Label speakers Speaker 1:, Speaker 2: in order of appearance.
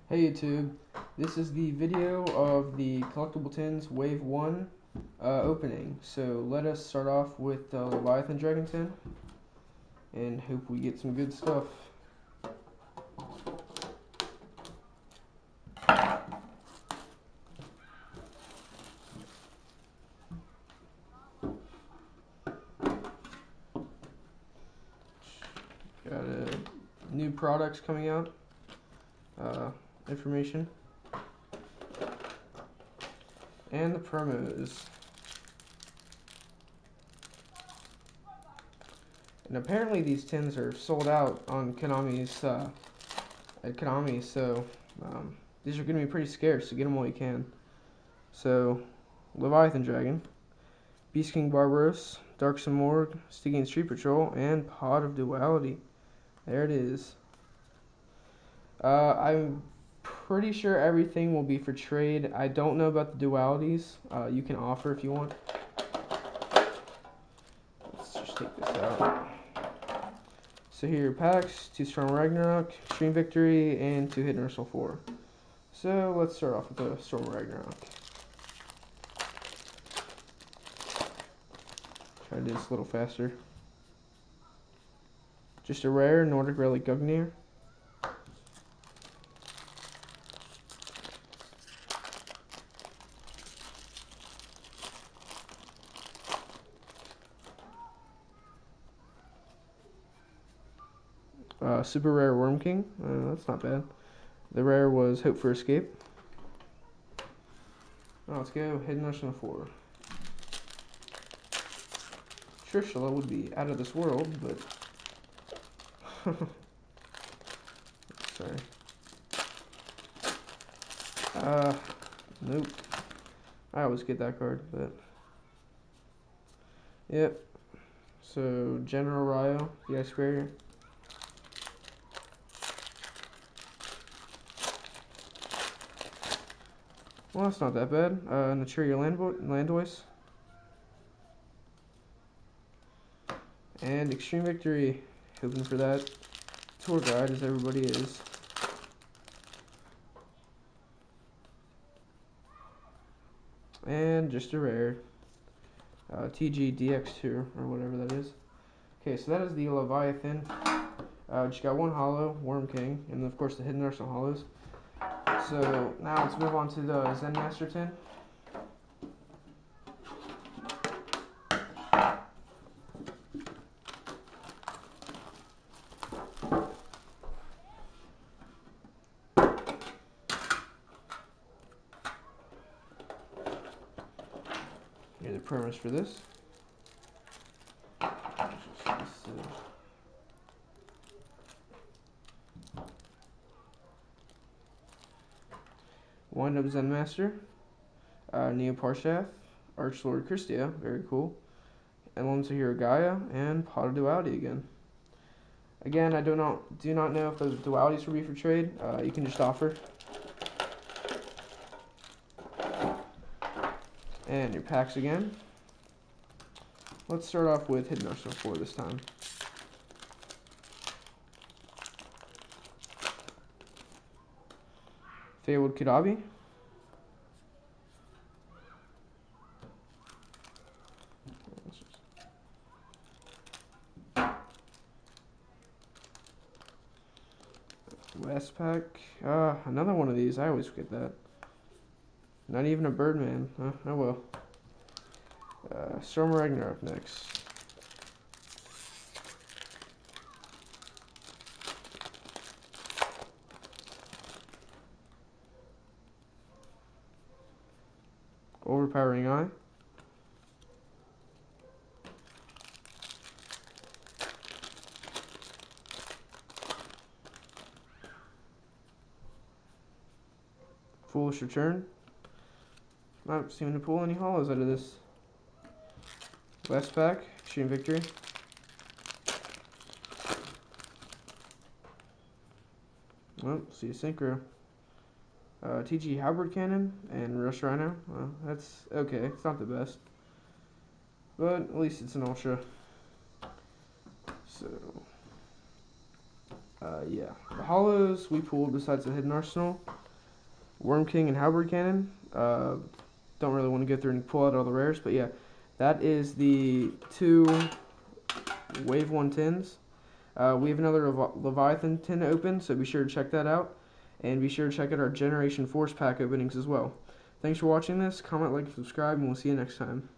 Speaker 1: Hey YouTube, this is the video of the Collectible Tins Wave 1 opening. So let us start off with the Leviathan Dragon Tin and hope we get some good stuff. Got new products coming out, information, and the promos. And apparently these tins are sold out on Konami's at Konami, so these are going to be pretty scarce, so get them while you can. So, Leviathan Dragon, Beast King Barbaros, Darkson Morgue, Stygian Street Patrol, and Pod of Duality. There it is. I'm pretty sure everything will be for trade. I don't know about the dualities. You can offer if you want. Let's just take this out. So here are your packs: 2 Storm Ragnarok, Extreme Victory, and 2 Hidden Ursula 4. So let's start off with the Storm Ragnarok. Try to do this a little faster. Just a rare Nordic Relic Gugnir. Super rare Worm King. That's not bad. The rare was Hope for Escape. Now let's go Hidden Ursula 4. Trishula would be out of this world, but sorry. Nope. I always get that card, but yep. So General Ryo, the Ice Barrier. Well, that's not that bad. Naturia Landvoice. And Extreme Victory. Hoping for that tour guide, as everybody is. And just a rare. TG DX2, or whatever that is. Okay, so that is the Leviathan. Just got one holo, Worm King, and of course the Hidden Ursula holos. So now let's move on to the Zenmaister tin. Here are the promos for this. Wind Up Zenmaister, Neo Parshath, Archlord Christia, very cool, Emblems of Hero Gaia, and Pod of Duality again. Again, I do not know if those dualities will be for trade. You can just offer. And your packs again. Let's start off with Hidden Ursula 4 this time. Fabled Kadabi. Last pack. Another one of these. I always forget that. Not even a Birdman. Oh well. Storm Ragnarok next. Overpowering Eye. Foolish Return. Not seeming to pull any holos out of this. Last pack, Extreme Victory. Well, see a Synchro. TG Halberd Cannon and Rush Rhino. Well, that's okay. It's not the best, but at least it's an Ultra. So, yeah. The holos we pulled besides the Hidden Arsenal Worm King and Halberd Cannon. Don't really want to go through and pull out all the rares, but yeah, that is the 2 Wave 1 tins. We have another Leviathan tin to open, so be sure to check that out. And be sure to check out our Generation Force pack openings as well. Thanks for watching this. Comment, like, subscribe, and we'll see you next time.